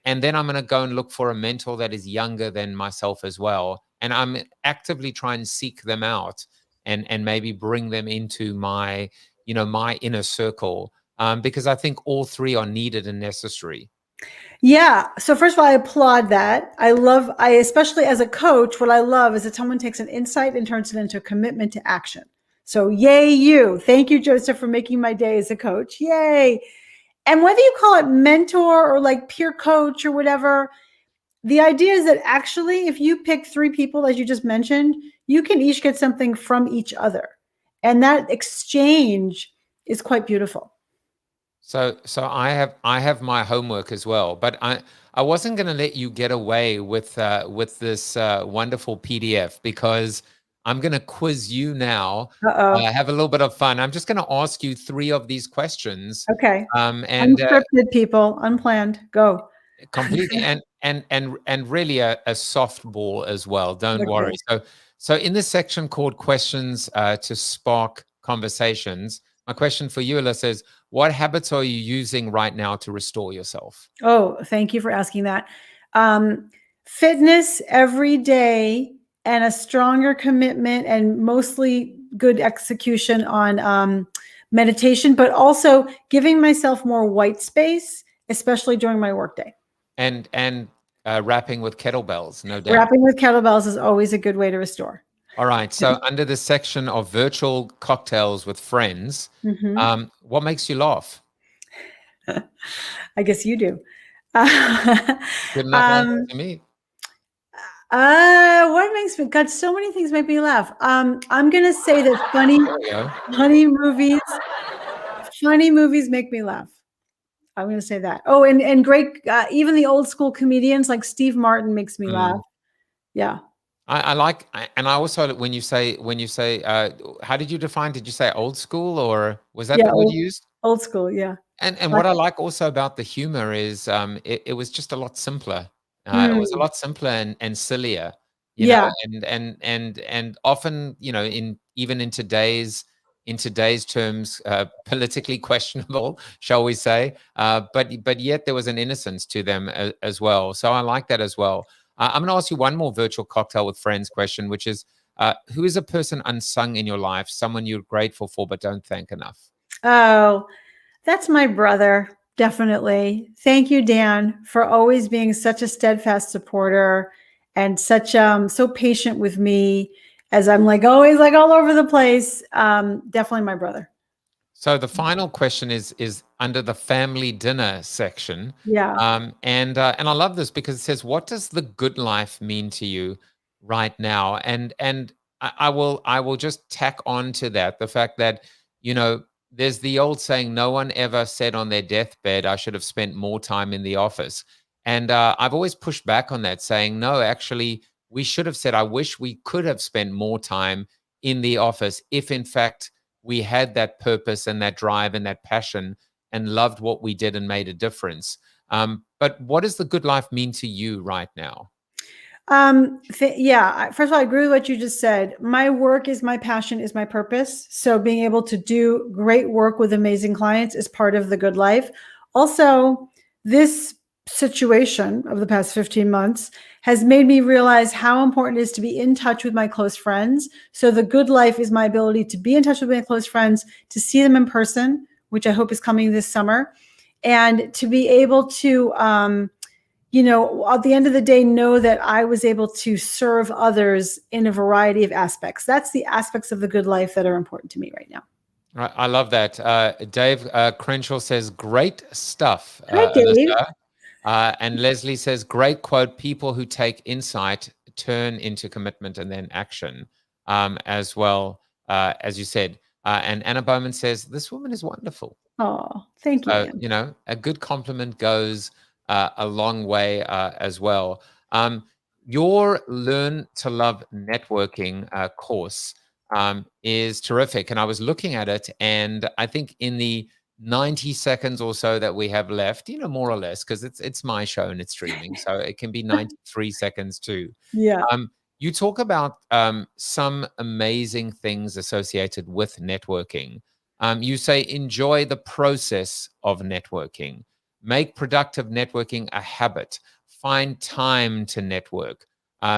And then I'm going to go and look for a mentor that is younger than myself as well. And I'm actively trying to seek them out and maybe bring them into my inner circle, because I think all three are needed and necessary. Yeah. So first of all, I applaud that. Especially as a coach, what I love is that someone takes an insight and turns it into a commitment to action. So yay you. Thank you, Joseph, for making my day as a coach. Yay. And whether you call it mentor or like peer coach or whatever, the idea is that actually, if you pick 3 people, as you just mentioned, you can each get something from each other. And that exchange is quite beautiful. So I have my homework as well, but I wasn't going to let you get away with this wonderful PDF, because I'm going to quiz you now. Have a little bit of fun. I'm just going to ask you 3 of these questions. Okay. And unscripted, people, unplanned. Go. Completely, and really a softball as well. Don't worry. So in this section called questions to spark conversations, my question for you, Alisa, is what habits are you using right now to restore yourself? Oh, thank you for asking that. Fitness every day and a stronger commitment, and mostly good execution on meditation, but also giving myself more white space, especially during my workday. And rapping with kettlebells, no doubt. Rapping with kettlebells is always a good way to restore. All right. So under the section of virtual cocktails with friends, what makes you laugh? I guess you do. Good enough answer to me. What makes me, God, so many things make me laugh. I'm gonna say that funny movies make me laugh. I'm gonna say that. Oh, and great, even the old school comedians like Steve Martin makes me laugh. Yeah. I like, and I also, when you say, how did you define? Did you say old school, or was that the word you used? Old school, yeah. And what I like also about the humor is it was just a lot simpler. It was a lot simpler and sillier, you know, and often, you know, even in today's terms, politically questionable, shall we say? But yet there was an innocence to them as well. So I like that as well. I'm going to ask you one more virtual cocktail with friends question, which is, who is a person unsung in your life, someone you're grateful for but don't thank enough? Oh, that's my brother. Definitely. Thank you, Dan, for always being such a steadfast supporter and such so patient with me as I'm like always like all over the place. Definitely my brother. So the final question is under the family dinner section. Yeah. And I love this because it says, what does the good life mean to you right now? And I will just tack on to that the fact that, you know, there's the old saying, no one ever said on their deathbed, I should have spent more time in the office. And I've always pushed back on that, saying, no, actually, we should have said, I wish we could have spent more time in the office if, in fact, we had that purpose and that drive and that passion and loved what we did and made a difference. But what does the good life mean to you right now? Yeah, first of all, I agree with what you just said. My work is my passion, is my purpose. So being able to do great work with amazing clients is part of the good life. Also, this situation of the past 15 months has made me realize how important it is to be in touch with my close friends. So the good life is my ability to be in touch with my close friends, to see them in person, which I hope is coming this summer, and to be able to, you know, at the end of the day, know that I was able to serve others in a variety of aspects. That's the aspects of the good life that are important to me right now. I love that. Dave Crenshaw says, great stuff. Hi, Dave. Alyssa. And Leslie says, great quote, people who take insight turn into commitment and then action, as well, as you said. And Anna Bowman says, this woman is wonderful. Oh, thank you. You know, a good compliment goes a long way as well. Your Learn to Love Networking course is terrific. And I was looking at it, and I think in the 90 seconds or so that we have left, you know, more or less, because it's my show and it's streaming, so it can be 93 seconds too. Yeah. You talk about some amazing things associated with networking. You say, enjoy the process of networking. Make productive networking a habit. Find time to network.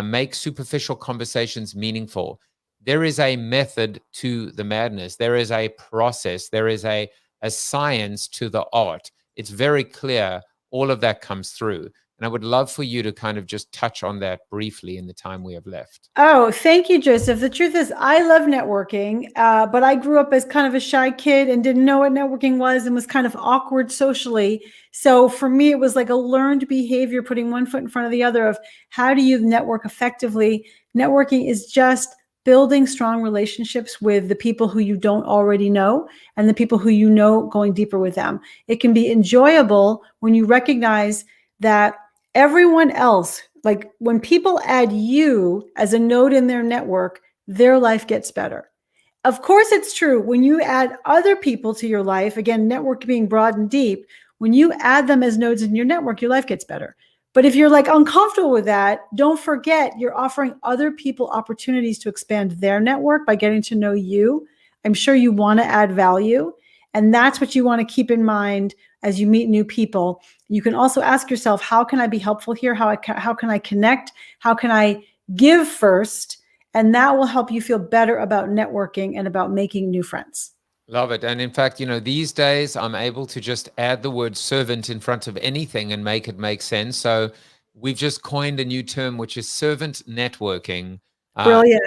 Make superficial conversations meaningful. There is a method to the madness. There is a process. There is a science to the art. It's very clear. All of that comes through. And I would love for you to kind of just touch on that briefly in the time we have left. Oh, thank you, Joseph. The truth is, I love networking, but I grew up as kind of a shy kid and didn't know what networking was and was kind of awkward socially. So for me, it was like a learned behavior, putting one foot in front of the other of how do you network effectively. Networking is just building strong relationships with the people who you don't already know and the people who you know, going deeper with them. It can be enjoyable when you recognize that everyone else, like when people add you as a node in their network, their life gets better. Of course, it's true. When you add other people to your life, again, network being broad and deep, when you add them as nodes in your network, your life gets better. But if you're like uncomfortable with that, don't forget you're offering other people opportunities to expand their network by getting to know you. I'm sure you want to add value. And that's what you want to keep in mind as you meet new people. You can also ask yourself, how can I be helpful here? How can I connect? How can I give first And that will help you feel better about networking and about making new friends. Love it. And in fact, these days I'm able to just add the word servant in front of anything and make it make sense. So we've just coined a new term, which is servant networking. Brilliant.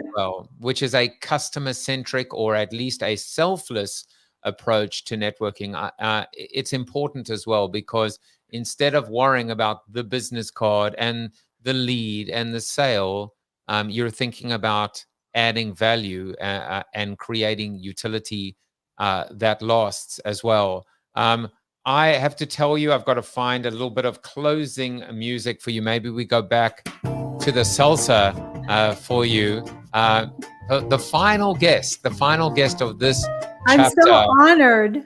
Which is a customer-centric or at least a selfless approach to networking. It's important as well, because instead of worrying about the business card and the lead and the sale, you're thinking about adding value and creating utility that lasts as well. I have to tell you, I've got to find a little bit of closing music for you. Maybe we go back to the salsa for you. The final guest of this I'm chapter. so honored.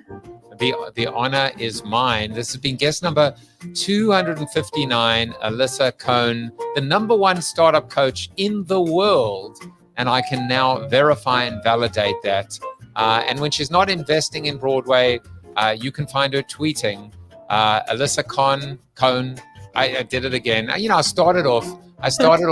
The honor is mine. This has been guest number 259, Alisa Cohn, the #1 startup coach in the world. And I can now verify and validate that. And when she's not investing in Broadway, you can find her tweeting. Alisa Cohn. I did it again. I started off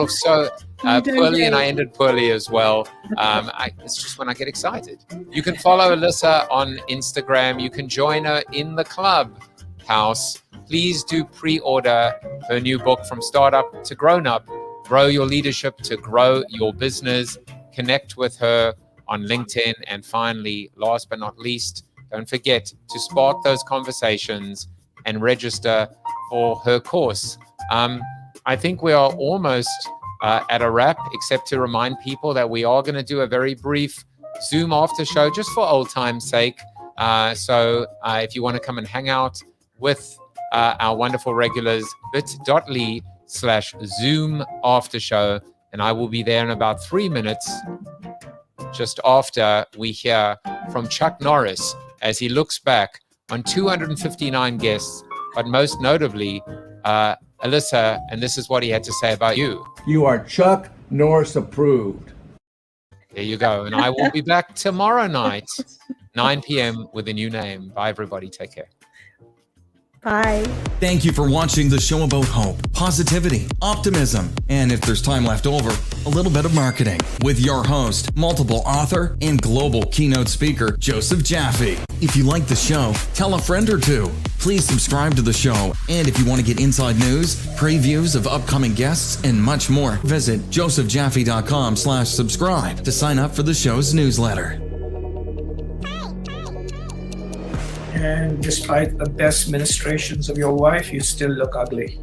so poorly, and I ended poorly as well. It's just when I get excited. You can follow Alisa on Instagram. You can join her in the club house. Please do pre-order her new book, From Startup to Grown Up, Grow Your Leadership to Grow Your Business. Connect with her on LinkedIn. And finally, last but not least, don't forget to spark those conversations and register for her course. I think we are almost at a wrap, except to remind people that we are going to do a very brief Zoom after show just for old time's sake. So if you want to come and hang out with our wonderful regulars, bit.ly/Zoom after show. And I will be there in about 3 minutes, just after we hear from Chuck Norris as he looks back on 259 guests, but most notably, Alisa, and this is what he had to say about you. You are Chuck Norris approved. There you go. And I will be back tomorrow night, 9 p.m. with a new name. Bye, everybody. Take care. Bye. Thank you for watching the show about hope, positivity, optimism, and if there's time left over, a little bit of marketing with your host, multiple author, and global keynote speaker, Joseph Jaffe. If you like the show, tell a friend or two. Please subscribe to the show. And if you want to get inside news, previews of upcoming guests, and much more, visit josephjaffe.com/subscribe to sign up for the show's newsletter. And despite the best ministrations of your wife, you still look ugly.